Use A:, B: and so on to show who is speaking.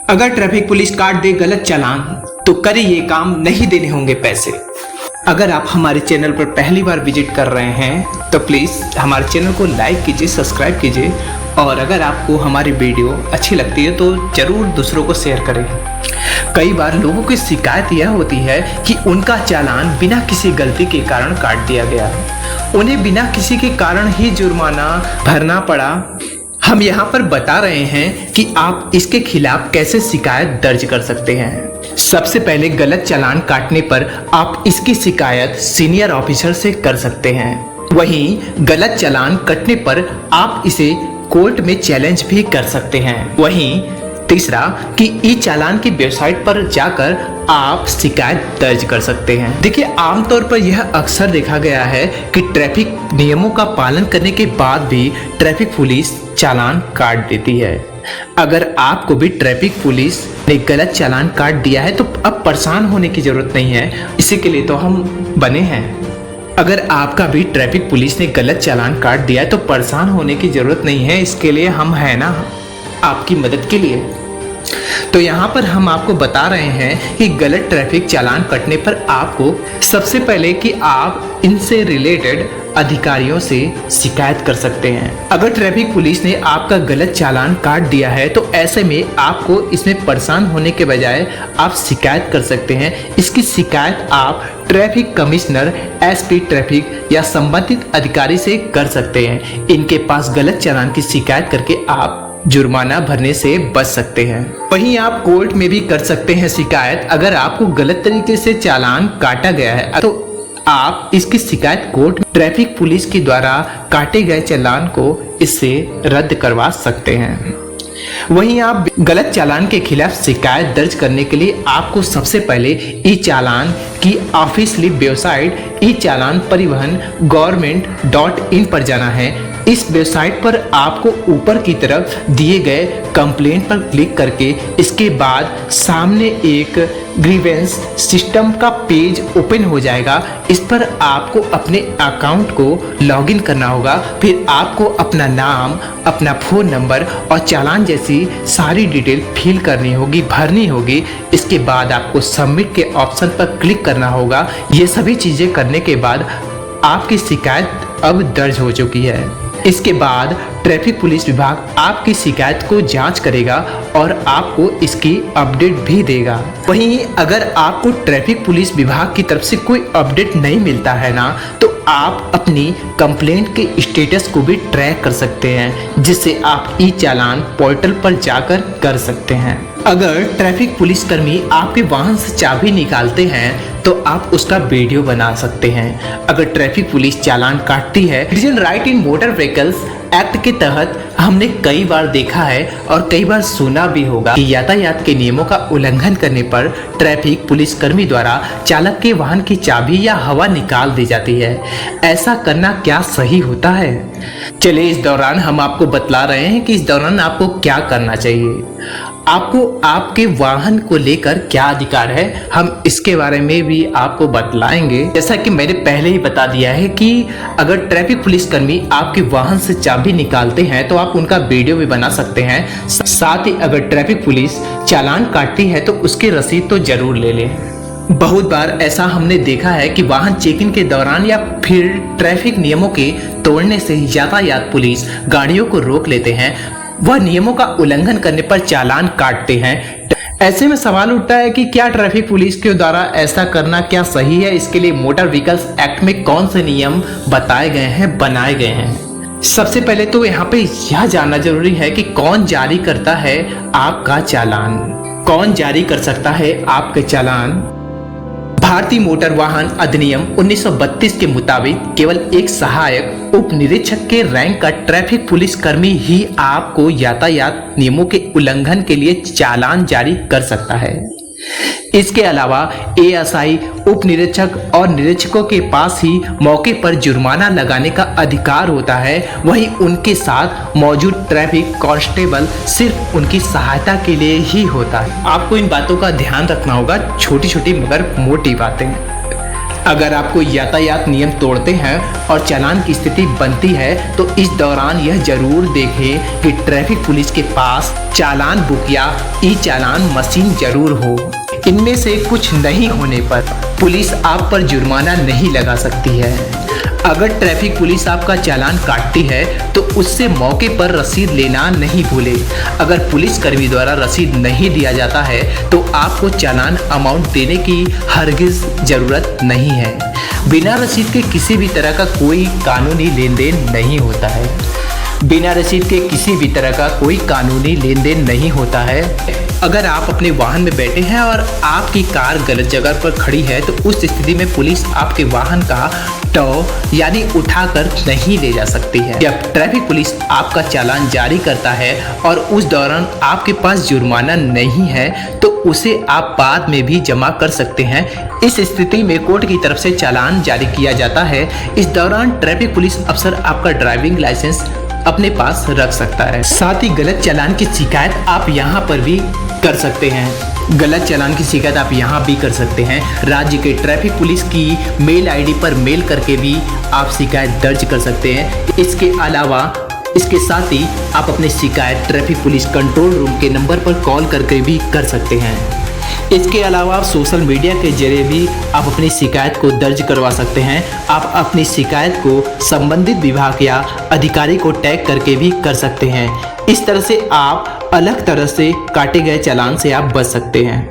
A: अगर traffic police काट दे गलत चालान तो करे ये काम, नहीं देने होंगे पैसे। अगर आप हमारे चैनल पर पहली बार विजिट कर रहे हैं तो प्लीज़ हमारे चैनल को लाइक कीजिए, सब्सक्राइब कीजिए और अगर आपको हमारी वीडियो अच्छी लगती है तो ज़रूर दूसरों को शेयर करें। कई बार लोगों की शिकायत यह होती है कि उनका चालान बिना किसी गलती के कारण काट दिया गया, उन्हें बिना किसी के कारण ही जुर्माना भरना पड़ा। हम यहाँ पर बता रहे हैं कि आप इसके खिलाफ कैसे शिकायत दर्ज कर सकते हैं। सबसे पहले गलत चालान काटने पर आप इसकी शिकायत सीनियर ऑफिसर से कर सकते हैं। वहीं गलत चालान कटने पर आप इसे कोर्ट में चैलेंज भी कर सकते हैं। वहीं तीसरा कि ई चालान की वेबसाइट पर जाकर आप शिकायत दर्ज कर सकते हैं। देखिए, आमतौर पर यह अक्सर देखा गया है कि ट्रैफिक नियमों का पालन करने के बाद भी ट्रैफिक पुलिस चालान काट देती है। अगर आपको भी ट्रैफिक पुलिस ने गलत चालान काट दिया है तो अब परेशान होने की जरूरत नहीं है, इसी के लिए तो हम बने हैं। अगर आपका भी ट्रैफिक पुलिस ने गलत चालान काट दिया है तो परेशान होने की जरूरत नहीं है, इसके लिए हम हैं ना, आपकी मदद के लिए। तो यहाँ पर हम आपको बता रहे हैं कि गलत ट्रैफिक चालान कटने पर आपको सबसे पहले कि आप इनसे रिलेटेड अधिकारियों से शिकायत कर सकते हैं। अगर ट्रैफिक पुलिस ने आपका गलत चालान काट दिया है तो ऐसे में आपको इसमें परेशान होने के बजाय आप शिकायत कर सकते हैं। इसकी शिकायत आप ट्रैफिक कमिश्नर, एसपी ट्रैफिक या संबंधित अधिकारी से कर सकते हैं। इनके पास गलत चालान की शिकायत करके आप जुर्माना भरने से बच सकते हैं। वहीं आप कोर्ट में भी कर सकते हैं शिकायत। अगर आपको गलत तरीके से चालान काटा गया है तो आप इसकी शिकायत कोर्ट में ट्रैफिक पुलिस के द्वारा काटे गए चालान को इससे रद्द करवा सकते हैं। वहीं आप गलत चालान के खिलाफ शिकायत दर्ज करने के लिए आपको सबसे पहले ई चालान की ऑफिशियल वेबसाइट ई चालान परिवहन government.in पर जाना है। इस वेबसाइट पर आपको ऊपर की तरफ दिए गए कंप्लेंट पर क्लिक करके इसके बाद सामने एक ग्रीवेंस सिस्टम का पेज ओपन हो जाएगा। इस पर आपको अपने अकाउंट को लॉगिन करना होगा। फिर आपको अपना नाम, अपना फ़ोन नंबर और चालान जैसी सारी डिटेल फिल करनी होगी, भरनी होगी। इसके बाद आपको सबमिट के ऑप्शन पर क्लिक करना होगा। ये सभी चीज़ें करने के बाद आपकी शिकायत अब दर्ज हो चुकी है। इसके बाद ट्रैफिक पुलिस विभाग आपकी शिकायत को जांच करेगा और आपको इसकी अपडेट भी देगा। वहीं अगर आपको ट्रैफिक पुलिस विभाग की तरफ से कोई अपडेट नहीं मिलता है ना, तो आप अपनी कंप्लेंट के स्टेटस को भी ट्रैक कर सकते हैं, जिससे आप ई चालान पोर्टल पर जाकर कर सकते हैं। अगर ट्रैफिक पुलिसकर्मी आपके वाहन से चाबी निकालते हैं तो आप उसका वीडियो बना सकते हैं। अगर ट्रैफिक पुलिस चालान काटती है, सिटीजन राइट इन मोटर व्हीकल्स एक्ट के तहत हमने कई बार देखा है और कई बार सुना भी होगा कि यातायात के नियमों का उल्लंघन करने पर ट्रैफिक पुलिसकर्मी द्वारा चालक के वाहन की चाबी या हवा निकाल दी जाती है। ऐसा करना क्या सही होता है? चलिए, इस दौरान हम आपको बतला रहे हैं कि इस दौरान आपको क्या करना चाहिए। आपको आपके वाहन को लेकर क्या अधिकार है, हम इसके बारे में भी आपको बतलाएंगे। जैसा कि मैंने पहले ही बता दिया है कि अगर ट्रैफिक पुलिसकर्मी आपके वाहन से चाबी निकालते हैं तो आप उनका वीडियो भी बना सकते हैं। साथ ही अगर ट्रैफिक पुलिस चालान काटती है तो उसकी रसीद तो जरूर ले लें। बहुत बार ऐसा हमने देखा है कि वाहन चेकिंग के दौरान या फिर ट्रैफिक नियमों के तोड़ने से यातायात पुलिस गाड़ियों को रोक लेते हैं, वह नियमों का उल्लंघन करने पर चालान काटते हैं। ऐसे में सवाल उठता है कि क्या ट्रैफिक पुलिस के द्वारा ऐसा करना क्या सही है? इसके लिए मोटर व्हीकल्स एक्ट में कौन से नियम बताए गए हैं, बनाए गए हैं? सबसे पहले तो यहाँ पे यह जानना जरूरी है कि कौन जारी करता है आपका चालान, कौन जारी कर सकता है आपके चालान। भारतीय मोटर वाहन अधिनियम 1932 के मुताबिक केवल एक सहायक उप निरीक्षक के रैंक का ट्रैफिक पुलिस कर्मी ही आपको यातायात नियमों के उल्लंघन के लिए चालान जारी कर सकता है। इसके अलावा एएसआई, उप निरीक्षक और निरीक्षकों के पास ही मौके पर जुर्माना लगाने का अधिकार होता है। वहीं उनके साथ मौजूद ट्रैफिक कांस्टेबल सिर्फ उनकी सहायता के लिए ही होता है। आपको इन बातों का ध्यान रखना होगा, छोटी छोटी मगर मोटी बातें। अगर आप कोई यातायात नियम तोड़ते हैं और चालान की स्थिति बनती है तो इस दौरान यह जरूर देखें कि ट्रैफिक पुलिस के पास चालान बुक या ई चालान मशीन जरूर हो। इनमें से कुछ नहीं होने पर पुलिस आप पर जुर्माना नहीं लगा सकती है। अगर ट्रैफिक पुलिस आपका चालान काटती है तो उससे मौके पर रसीद लेना नहीं भूले। अगर पुलिस कर्मी द्वारा रसीद नहीं दिया जाता है तो आपको चालान अमाउंट देने की हरगिज जरूरत नहीं है। बिना रसीद के किसी भी तरह का कोई कानूनी लेन देन नहीं होता है। बिना रसीद के किसी भी तरह का कोई कानूनी लेन देन नहीं होता है। अगर आप अपने वाहन में बैठे हैं और आपकी कार गलत जगह पर खड़ी है तो उस स्थिति में पुलिस आपके वाहन का टो यानी उठाकर नहीं ले जा सकती है। जब ट्रैफिक पुलिस आपका चालान जारी करता है और उस दौरान आपके पास जुर्माना नहीं है तो उसे आप बाद में भी जमा कर सकते हैं। इस स्थिति में कोर्ट की तरफ से चालान जारी किया जाता है। इस दौरान ट्रैफिक पुलिस अफसर आपका ड्राइविंग लाइसेंस अपने पास रख सकता है। साथ ही गलत चालान की शिकायत आप यहाँ पर भी कर सकते हैं। गलत चालान की शिकायत आप यहाँ भी कर सकते हैं। राज्य के ट्रैफिक पुलिस की मेल आईडी पर मेल करके भी आप शिकायत दर्ज कर सकते हैं। इसके साथ ही आप अपनी शिकायत ट्रैफिक पुलिस कंट्रोल रूम के नंबर पर कॉल करके भी कर सकते हैं। इसके अलावा आप सोशल मीडिया के जरिए भी आप अपनी शिकायत को दर्ज करवा सकते हैं। आप अपनी शिकायत को संबंधित विभाग या अधिकारी को टैग करके भी कर सकते हैं। इस तरह से आप अलग तरह से काटे गए चालान से आप बच सकते हैं।